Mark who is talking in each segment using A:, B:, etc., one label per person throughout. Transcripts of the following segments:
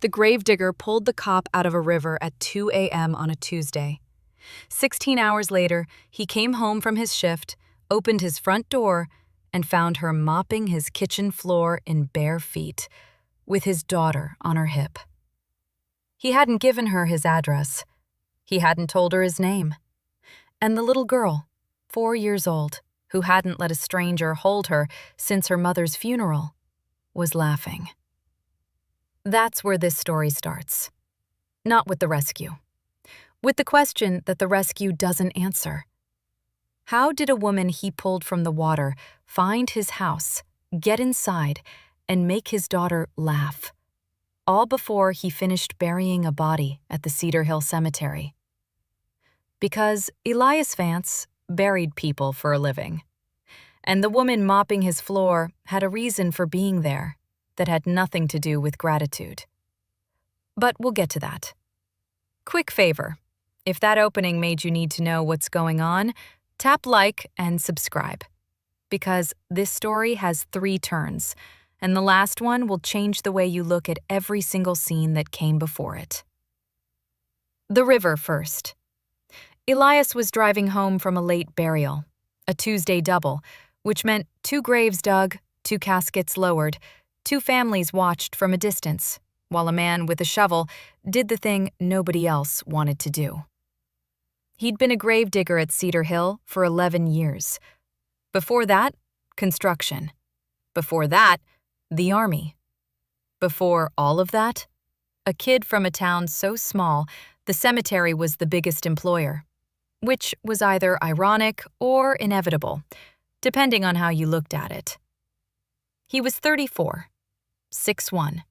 A: The gravedigger pulled the cop out of a river at 2 a.m. on a Tuesday. 16 hours later, he came home from his shift, opened his front door, and found her mopping his kitchen floor in bare feet, with his daughter on her hip. He hadn't given her his address. He hadn't told her his name. And the little girl, 4 years old, who hadn't let a stranger hold her since her mother's funeral, was laughing. That's where this story starts. Not with the rescue. With the question that the rescue doesn't answer. How did a woman he pulled from the water find his house, get inside, and make his daughter laugh? All before he finished burying a body at the Cedar Hill Cemetery. Because Elias Vance buried people for a living. And the woman mopping his floor had a reason for being there that had nothing to do with gratitude. But we'll get to that. Quick favor. If that opening made you need to know what's going on, tap like and subscribe. Because this story has 3 turns, and the last one will change the way you look at every single scene that came before it. The river first. Elias was driving home from a late burial, a Tuesday double, which meant 2 graves dug, 2 caskets lowered, 2 families watched from a distance, while a man with a shovel did the thing nobody else wanted to do. He'd been a gravedigger at Cedar Hill for 11 years. Before that, construction. Before that, the army. Before all of that, a kid from a town so small the cemetery was the biggest employer, which was either ironic or inevitable, depending on how you looked at it. He was 34, 6'1",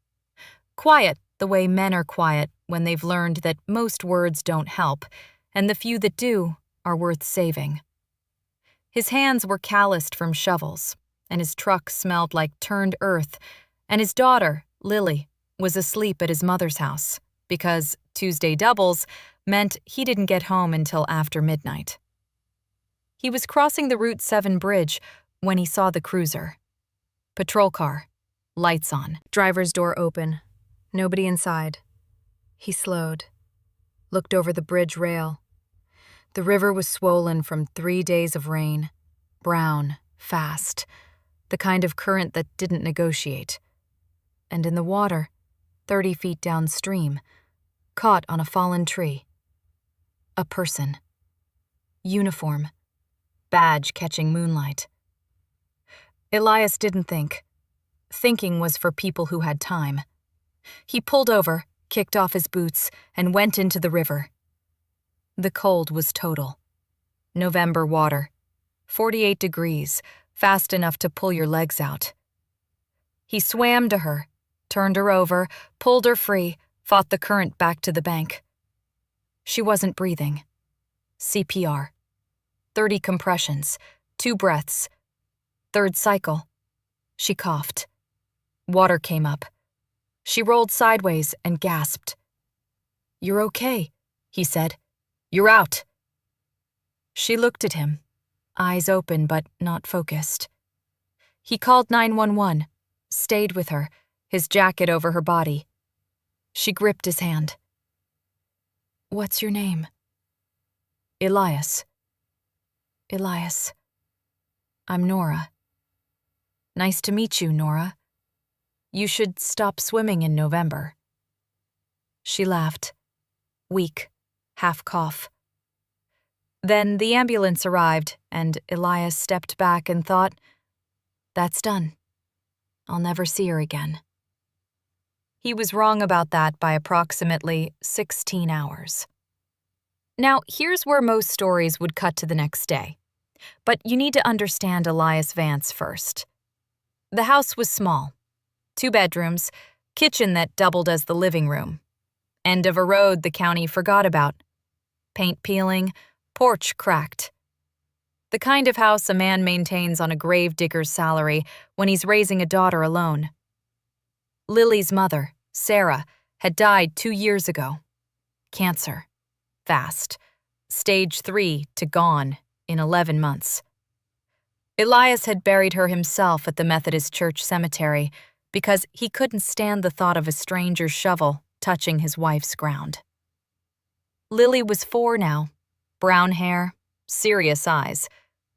A: quiet the way men are quiet when they've learned that most words don't help, and the few that do are worth saving. His hands were calloused from shovels, and his truck smelled like turned earth, and his daughter, Lily, was asleep at his mother's house, because Tuesday doubles meant he didn't get home until after midnight. He was crossing the Route 7 bridge when he saw the cruiser. Patrol car, lights on. Driver's door open, nobody inside. He slowed, looked over the bridge rail. The river was swollen from 3 days of rain, brown, fast, the kind of current that didn't negotiate. And in the water, 30 feet downstream, caught on a fallen tree. A person. Uniform. Badge catching moonlight. Elias didn't think. Thinking was for people who had time. He pulled over, kicked off his boots, and went into the river. The cold was total. November water. 48 degrees, fast enough to pull your legs out. He swam to her, turned her over, pulled her free, fought the current back to the bank. She wasn't breathing. CPR. 30 compressions, 2 breaths. 3rd cycle. She coughed. Water came up. She rolled sideways and gasped. "You're okay," he said. "You're out." She looked at him, eyes open but not focused. He called 911, stayed with her, his jacket over her body. She gripped his hand. "What's your name?" "Elias." "Elias. I'm Nora." "Nice to meet you, Nora. You should stop swimming in November." She laughed, weak, half cough. Then the ambulance arrived, and Elias stepped back and thought, "That's done. I'll never see her again." He was wrong about that by approximately 16 hours. Now, here's where most stories would cut to the next day. But you need to understand Elias Vance first. The house was small. 2 bedrooms, kitchen that doubled as the living room. End of a road the county forgot about. Paint peeling, porch cracked. The kind of house a man maintains on a gravedigger's salary when he's raising a daughter alone. Lily's mother, Sarah, had died 2 years ago. Cancer. Fast. Stage 3 to gone in 11 months. Elias had buried her himself at the Methodist Church Cemetery, because he couldn't stand the thought of a stranger's shovel touching his wife's ground. Lily was 4 now, brown hair, serious eyes.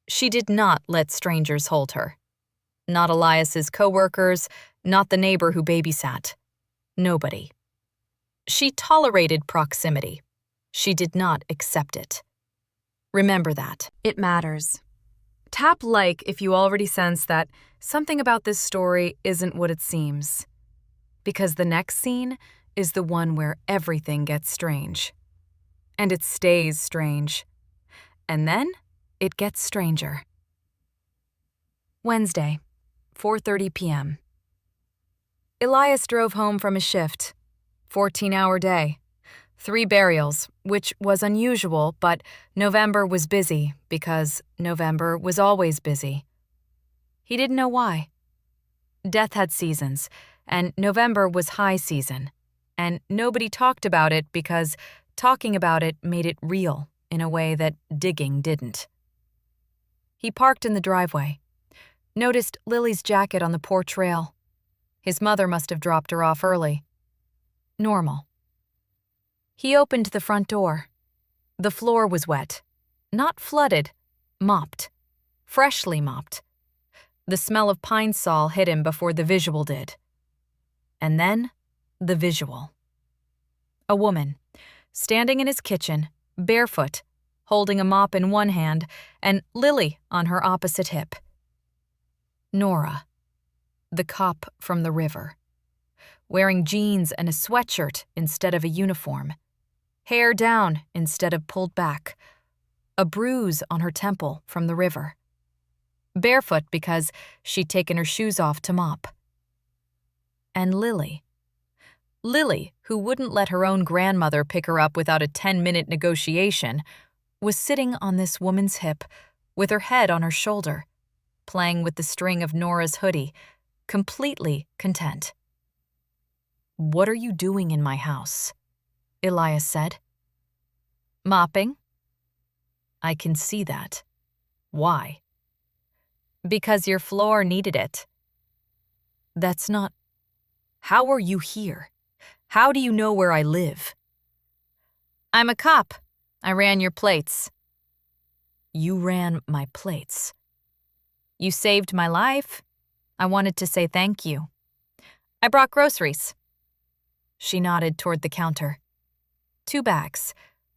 A: She did not let strangers hold her. Not Elias's coworkers, not the neighbor who babysat. Nobody. She tolerated proximity. She did not accept it. Remember that. It matters. Tap like if you already sense that something about this story isn't what it seems. Because the next scene is the one where everything gets strange. And it stays strange. And then it gets stranger. Wednesday, 4:30 p.m. Elias drove home from his shift. 14-hour day. 3 burials, which was unusual, but November was busy because November was always busy. He didn't know why. Death had seasons, and November was high season, and nobody talked about it because talking about it made it real in a way that digging didn't. He parked in the driveway, noticed Lily's jacket on the porch rail. His mother must have dropped her off early. Normal. He opened the front door. The floor was wet. Not flooded, mopped. Freshly mopped. The smell of pine sol hit him before the visual did. And then, the visual. A woman, standing in his kitchen, barefoot, holding a mop in one hand, and Lily on her opposite hip. Nora, the cop from the river, wearing jeans and a sweatshirt instead of a uniform, hair down instead of pulled back, a bruise on her temple from the river, barefoot because she'd taken her shoes off to mop. And Lily, who wouldn't let her own grandmother pick her up without a 10-minute negotiation, was sitting on this woman's hip with her head on her shoulder, playing with the string of Nora's hoodie, completely content. "What are you doing in my house?" Elias said. "Mopping." "I can see that. Why?" "Because your floor needed it." "That's not... How are you here? How do you know where I live?" "I'm a cop. I ran your plates." "You ran my plates?" "You saved my life. I wanted to say thank you. I brought groceries." She nodded toward the counter. 2 bags.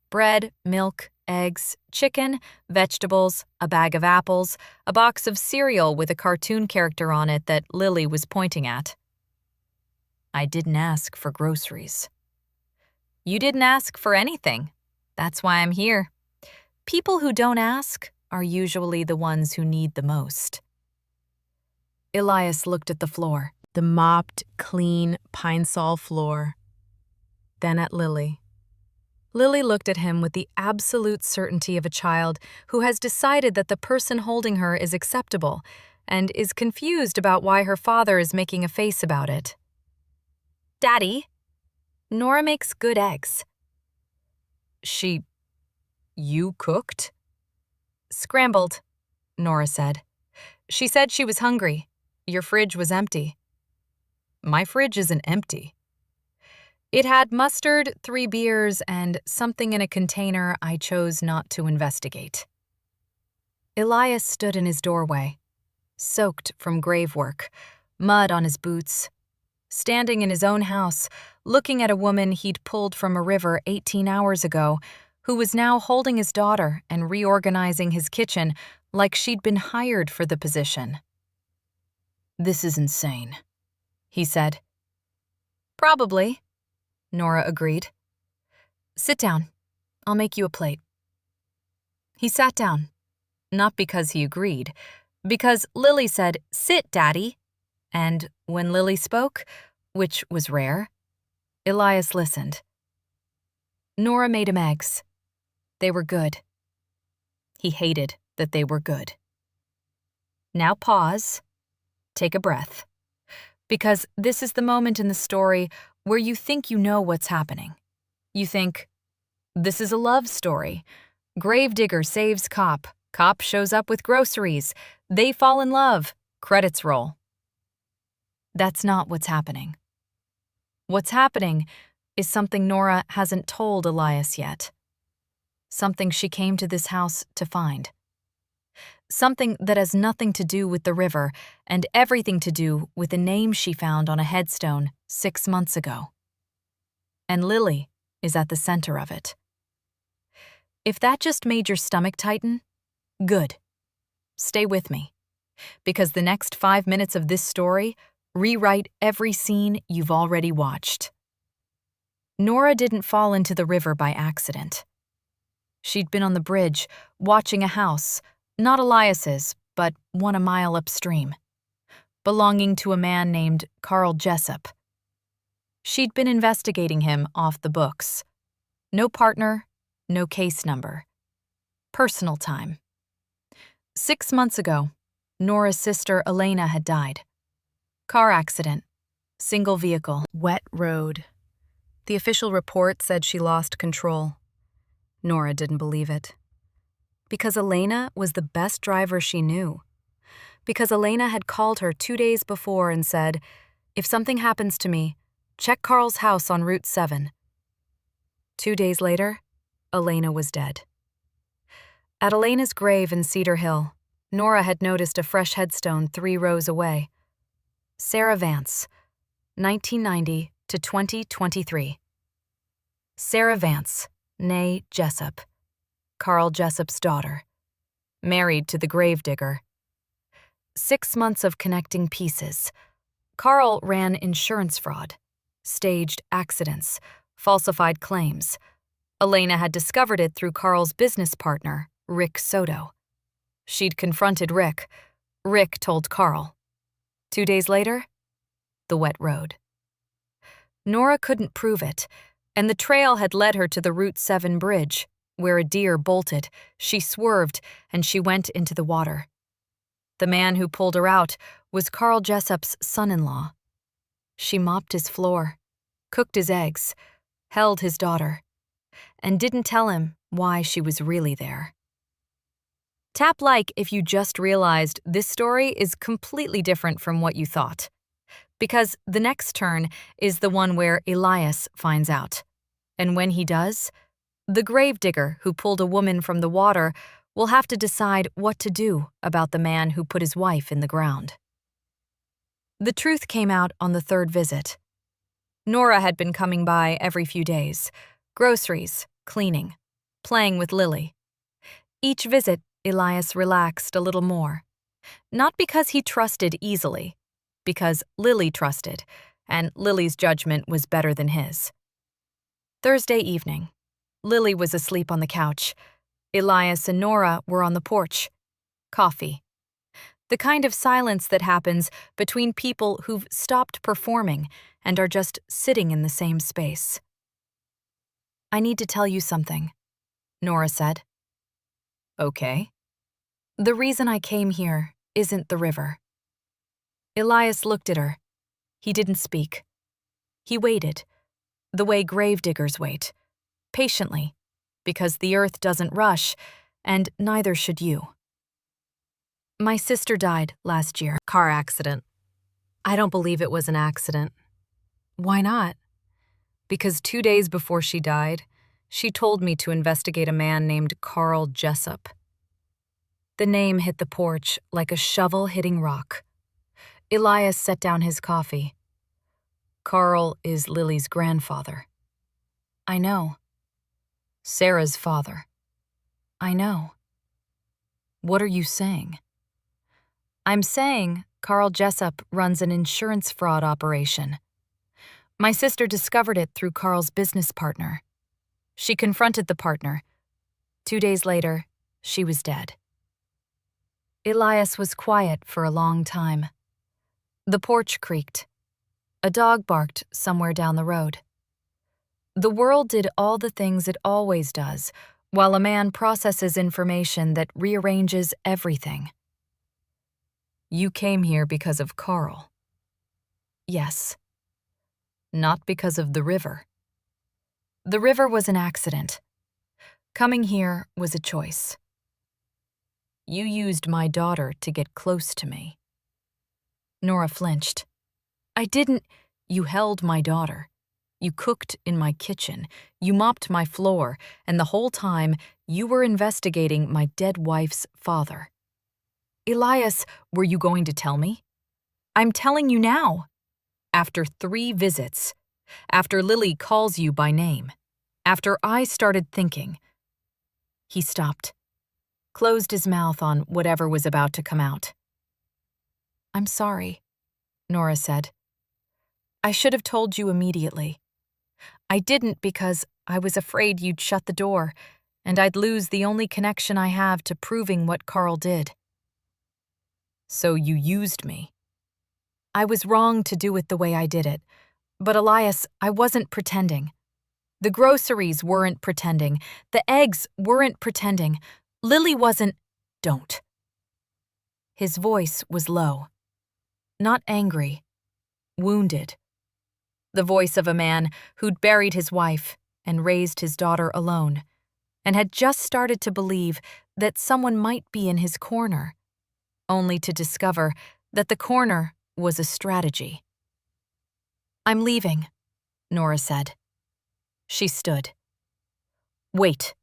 A: Bread, milk, eggs, chicken, vegetables, a bag of apples, a box of cereal with a cartoon character on it that Lily was pointing at. "I didn't ask for groceries." "You didn't ask for anything. That's why I'm here. People who don't ask are usually the ones who need the most." Elias looked at the floor, the mopped, clean pine sol floor. Then at Lily. Lily looked at him with the absolute certainty of a child who has decided that the person holding her is acceptable and is confused about why her father is making a face about it. "Daddy, Nora makes good eggs." You cooked?" "Scrambled," Nora said. "She said she was hungry. Your fridge was empty." "My fridge isn't empty." "It had mustard, 3 beers, and something in a container I chose not to investigate." Elias stood in his doorway, soaked from grave work, mud on his boots, standing in his own house, looking at a woman he'd pulled from a river 18 hours ago, who was now holding his daughter and reorganizing his kitchen like she'd been hired for the position. "This is insane," he said. "Probably," Nora agreed. "Sit down. I'll make you a plate." He sat down, not because he agreed, because Lily said, "Sit, Daddy." And when Lily spoke, which was rare, Elias listened. Nora made him eggs. They were good. He hated that they were good. Now pause. Take a breath. Because this is the moment in the story where you think you know what's happening. You think, this is a love story. Gravedigger saves cop. Cop shows up with groceries. They fall in love. Credits roll. That's not what's happening. What's happening is something Nora hasn't told Elias yet. Something she came to this house to find. Something that has nothing to do with the river and everything to do with a name she found on a headstone 6 months ago. And Lily is at the center of it. If that just made your stomach tighten, good. Stay with me, because the next 5 minutes of this story rewrite every scene you've already watched. Nora didn't fall into the river by accident. She'd been on the bridge, watching a house, not Elias's, but one a mile upstream, belonging to a man named Carl Jessup. She'd been investigating him off the books. No partner, no case number. Personal time. 6 months ago, Nora's sister Elena had died. Car accident. Single vehicle. Wet road. The official report said she lost control. Nora didn't believe it. Because Elena was the best driver she knew. Because Elena had called her 2 days before and said, "If something happens to me, check Carl's house on Route 7. 2 days later, Elena was dead. At Elena's grave in Cedar Hill, Nora had noticed a fresh headstone 3 rows away. Sarah Vance, 1990 to 2023. Sarah Vance, née Jessup, Carl Jessup's daughter, married to the Gravedigger. 6 months of connecting pieces. Carl ran insurance fraud, staged accidents, falsified claims. Elena had discovered it through Carl's business partner, Rick Soto. She'd confronted Rick. Rick told Carl. 2 days later, the wet road. Nora couldn't prove it, and the trail had led her to the Route 7 bridge, where a deer bolted. She swerved, and she went into the water. The man who pulled her out was Carl Jessup's son-in-law. She mopped his floor, cooked his eggs, held his daughter, and didn't tell him why she was really there. Tap like if you just realized this story is completely different from what you thought. Because the next turn is the one where Elias finds out. And when he does, the gravedigger who pulled a woman from the water will have to decide what to do about the man who put his wife in the ground. The truth came out on the 3rd visit. Nora had been coming by every few days. Groceries, cleaning, playing with Lily. Each visit, Elias relaxed a little more. Not because he trusted easily, because Lily trusted, and Lily's judgment was better than his. Thursday evening, Lily was asleep on the couch. Elias and Nora were on the porch. Coffee. The kind of silence that happens between people who've stopped performing and are just sitting in the same space. "I need to tell you something," Nora said. "Okay." "The reason I came here isn't the river." Elias looked at her. He didn't speak. He waited, the way gravediggers wait, patiently, because the earth doesn't rush, and neither should you. "My sister died last year. Car accident." "I don't believe it was an accident." "Why not?" "Because 2 days before she died, she told me to investigate a man named Carl Jessup." The name hit the porch like a shovel hitting rock. Elias set down his coffee. "Carl is Lily's grandfather." "I know." "Sarah's father." "I know." "What are you saying?" "I'm saying Carl Jessup runs an insurance fraud operation. My sister discovered it through Carl's business partner. She confronted the partner. 2 days later, she was dead." Elias was quiet for a long time. The porch creaked. A dog barked somewhere down the road. The world did all the things it always does, while a man processes information that rearranges everything. "You came here because of Carl." "Yes." "Not because of the river." "The river was an accident. Coming here was a choice." "You used my daughter to get close to me." Nora flinched. I didn't. You held my daughter. You cooked in my kitchen. You mopped my floor, and the whole time you were investigating my dead wife's father. Elias, were you going to tell me? I'm telling you now. After 3 visits, after Lily calls you by name, after I started thinking. He stopped, closed his mouth on whatever was about to come out. I'm sorry, Nora said. I should have told you immediately. I didn't because I was afraid you'd shut the door, and I'd lose the only connection I have to proving what Carl did. So you used me. I was wrong to do it the way I did it, but Elias, I wasn't pretending. The groceries weren't pretending. The eggs weren't pretending. Lily wasn't. Don't. His voice was low. Not angry. Wounded. The voice of a man who'd buried his wife and raised his daughter alone, and had just started to believe that someone might be in his corner, only to discover that the corner was a strategy. I'm leaving, Nora said. She stood. Wait.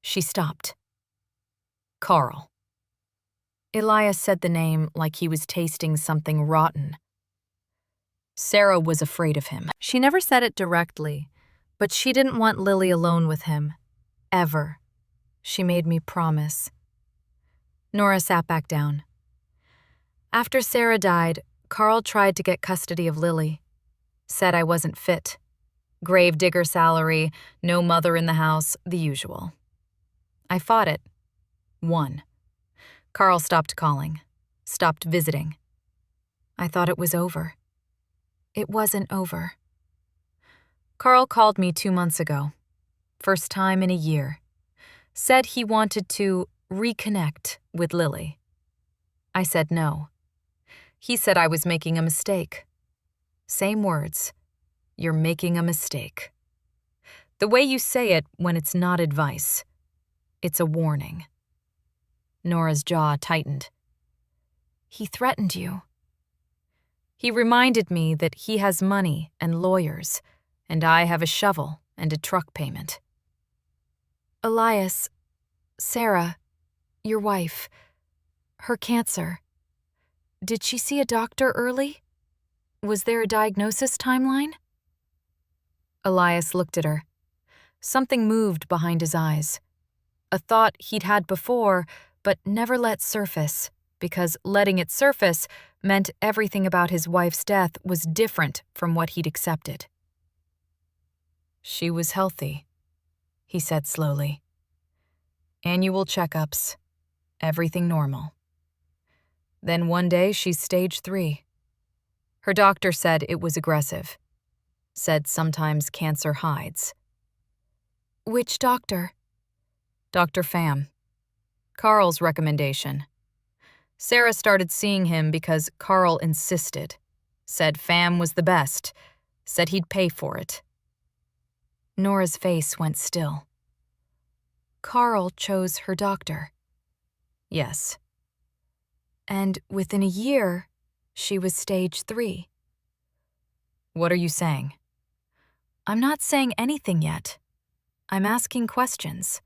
A: She stopped. Carl. Elias said the name like he was tasting something rotten. Sarah was afraid of him. She never said it directly, but she didn't want Lily alone with him. Ever. She made me promise. Nora sat back down. After Sarah died, Carl tried to get custody of Lily. Said I wasn't fit. Gravedigger salary, no mother in the house, the usual. I fought it. Won. Carl stopped calling. Stopped visiting. I thought it was over. It wasn't over. Carl called me 2 months ago. First time in a year. Said he wanted to reconnect with Lily. I said no. He said I was making a mistake. Same words. You're making a mistake. The way you say it when it's not advice. It's a warning. Nora's jaw tightened. He threatened you. He reminded me that he has money and lawyers, and I have a shovel and a truck payment. Elias, Sarah, your wife, her cancer. Did she see a doctor early? Was there a diagnosis timeline? Elias looked at her. Something moved behind his eyes. A thought he'd had before, but never let surface, because letting it surface meant everything about his wife's death was different from what he'd accepted. She was healthy, he said slowly. Annual checkups, everything normal. Then one day she's stage 3. Her doctor said it was aggressive. Said sometimes cancer hides. Which doctor? Dr. Pham. Carl's recommendation. Sarah started seeing him because Carl insisted. Said Pham was the best. Said he'd pay for it. Nora's face went still. Carl chose her doctor. Yes. And within a year, she was stage 3. What are you saying? I'm not saying anything yet. I'm asking questions.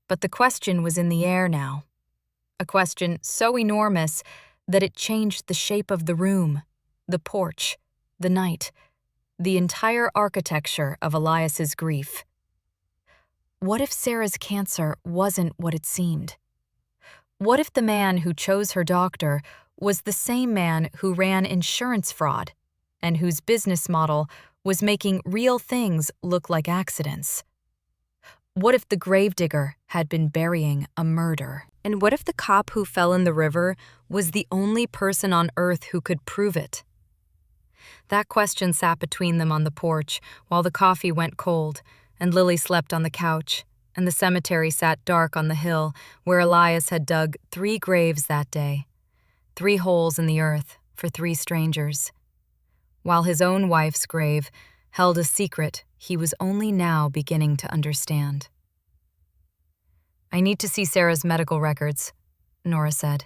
A: But the question was in the air now. A question so enormous that it changed the shape of the room, the porch, the night, the entire architecture of Elias's grief. What if Sarah's cancer wasn't what it seemed? What if the man who chose her doctor was the same man who ran insurance fraud and whose business model was making real things look like accidents? What if the gravedigger had been burying a murder? And what if the cop who fell in the river was the only person on earth who could prove it? That question sat between them on the porch while the coffee went cold and Lily slept on the couch and the cemetery sat dark on the hill where Elias had dug 3 graves that day, 3 holes in the earth for 3 strangers, while his own wife's grave held a secret he was only now beginning to understand. I need to see Sarah's medical records, Nora said.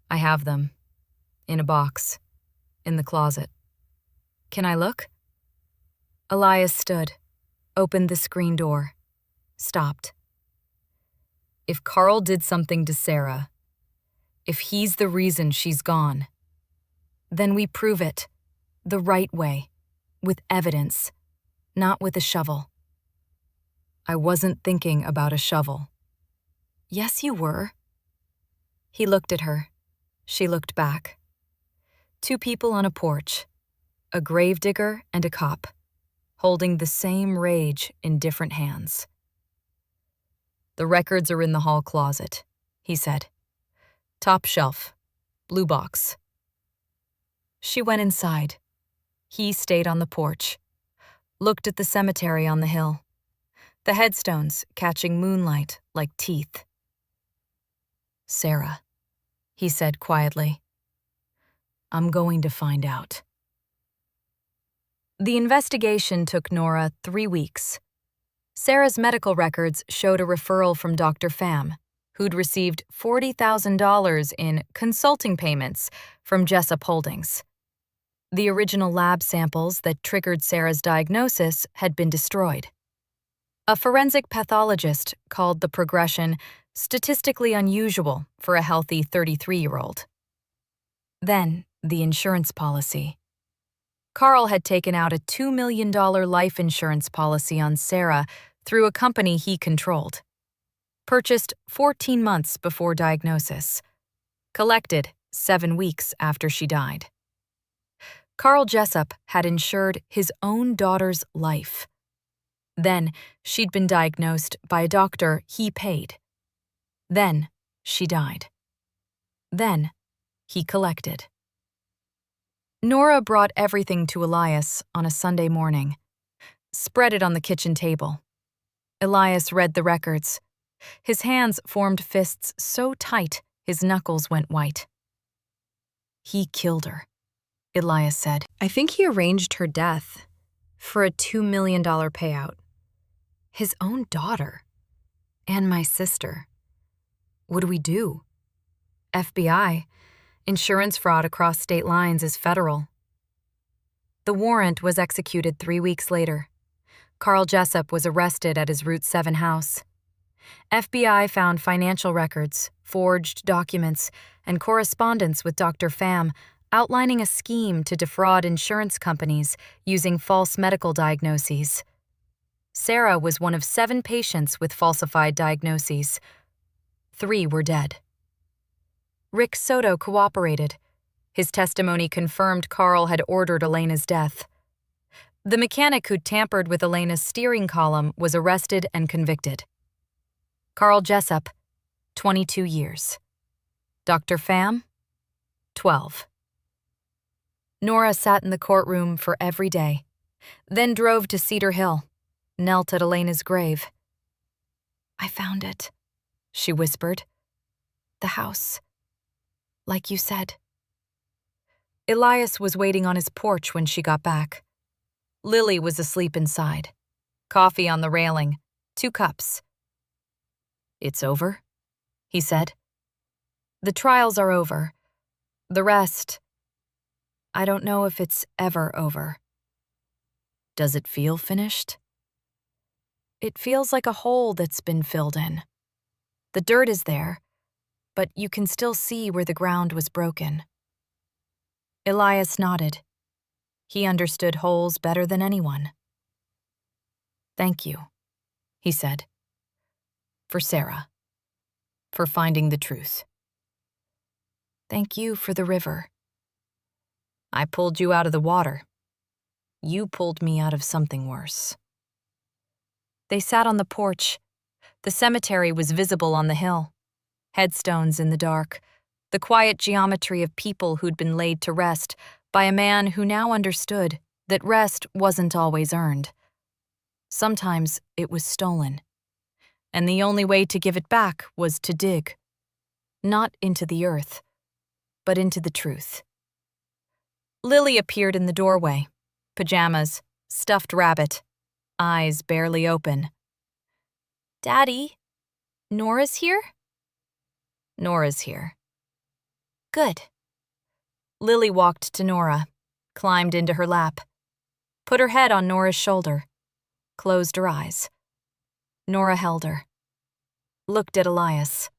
A: I have them. In a box. in the closet. Can I look? Elias stood, opened the screen door, stopped. If Carl did something to Sarah, if he's the reason she's gone, then we prove it, the right way, with evidence, not with a shovel. I wasn't thinking about a shovel. Yes, you were. He looked at her. She looked back. Two people on a porch, a gravedigger and a cop, holding the same rage in different hands. The records are in the hall closet, he said. Top shelf, blue box. She went inside. He stayed on the porch, looked at the cemetery on the hill, the headstones catching moonlight like teeth. Sarah, he said quietly, I'm going to find out. The investigation took Nora 3 weeks. Sarah's medical records showed a referral from Dr. Pham, who'd received $40,000 in consulting payments from Jessup Holdings. The original lab samples that triggered Sarah's diagnosis had been destroyed. A forensic pathologist called the progression statistically unusual for a healthy 33-year-old. Then, the insurance policy. Carl had taken out a $2 million life insurance policy on Sarah through a company he controlled. Purchased 14 months before diagnosis. Collected 7 weeks after she died. Carl Jessup had insured his own daughter's life. Then, she'd been diagnosed by a doctor he paid. Then, she died. Then, he collected. Nora brought everything to Elias on a Sunday morning. Spread it on the kitchen table. Elias read the records. His hands formed fists so tight his knuckles went white. He killed her, Elias said. I think he arranged her death for a $2 million payout. His own daughter. And my sister. What do we do? FBI. Insurance fraud across state lines is federal. The warrant was executed 3 weeks later. Carl Jessup was arrested at his Route 7 house. FBI found financial records, forged documents, and correspondence with Dr. Pham outlining a scheme to defraud insurance companies using false medical diagnoses. Sarah was one of 7 patients with falsified diagnoses. 3 were dead. Rick Soto cooperated. His testimony confirmed Carl had ordered Elena's death. The mechanic who tampered with Elena's steering column was arrested and convicted. Carl Jessup, 22 years. Dr. Pham, 12. Nora sat in the courtroom for every day, then drove to Cedar Hill, knelt at Elena's grave. I found it, she whispered. The house. Like you said. Elias was waiting on his porch when she got back. Lily was asleep inside. Coffee on the railing, 2 cups. It's over, he said. The trials are over. The rest, I don't know if it's ever over. Does it feel finished? It feels like a hole that's been filled in. The dirt is there, but you can still see where the ground was broken. Elias nodded. He understood holes better than anyone. Thank you, he said. For Sarah. For finding the truth. Thank you for the river. I pulled you out of the water. You pulled me out of something worse. They sat on the porch. The cemetery was visible on the hill. Headstones in the dark, the quiet geometry of people who'd been laid to rest by a man who now understood that rest wasn't always earned. Sometimes it was stolen, and the only way to give it back was to dig, not into the earth, but into the truth. Lily appeared in the doorway, pajamas, stuffed rabbit, eyes barely open. Daddy, Nora's here? Nora's here. Good. Lily walked to Nora, climbed into her lap, put her head on Nora's shoulder, closed her eyes. Nora held her, looked at Elias.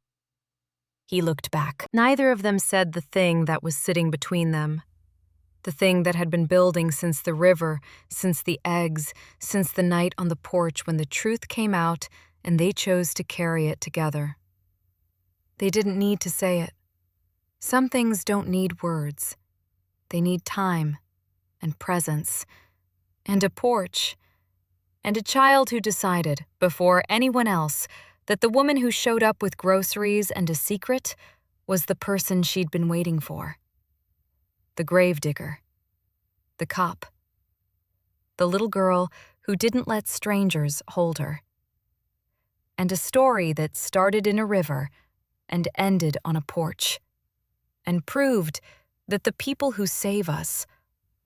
A: He looked back. Neither of them said the thing that was sitting between them, the thing that had been building since the river, since the eggs, since the night on the porch when the truth came out and they chose to carry it together. They didn't need to say it. Some things don't need words. They need time and presence and a porch and a child who decided, before anyone else, that the woman who showed up with groceries and a secret was the person she'd been waiting for. The gravedigger, the cop, the little girl who didn't let strangers hold her. And a story that started in a river and ended on a porch, and proved that the people who save us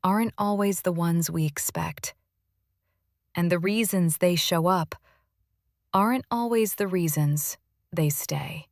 A: aren't always the ones we expect. And the reasons they show up aren't always the reasons they stay.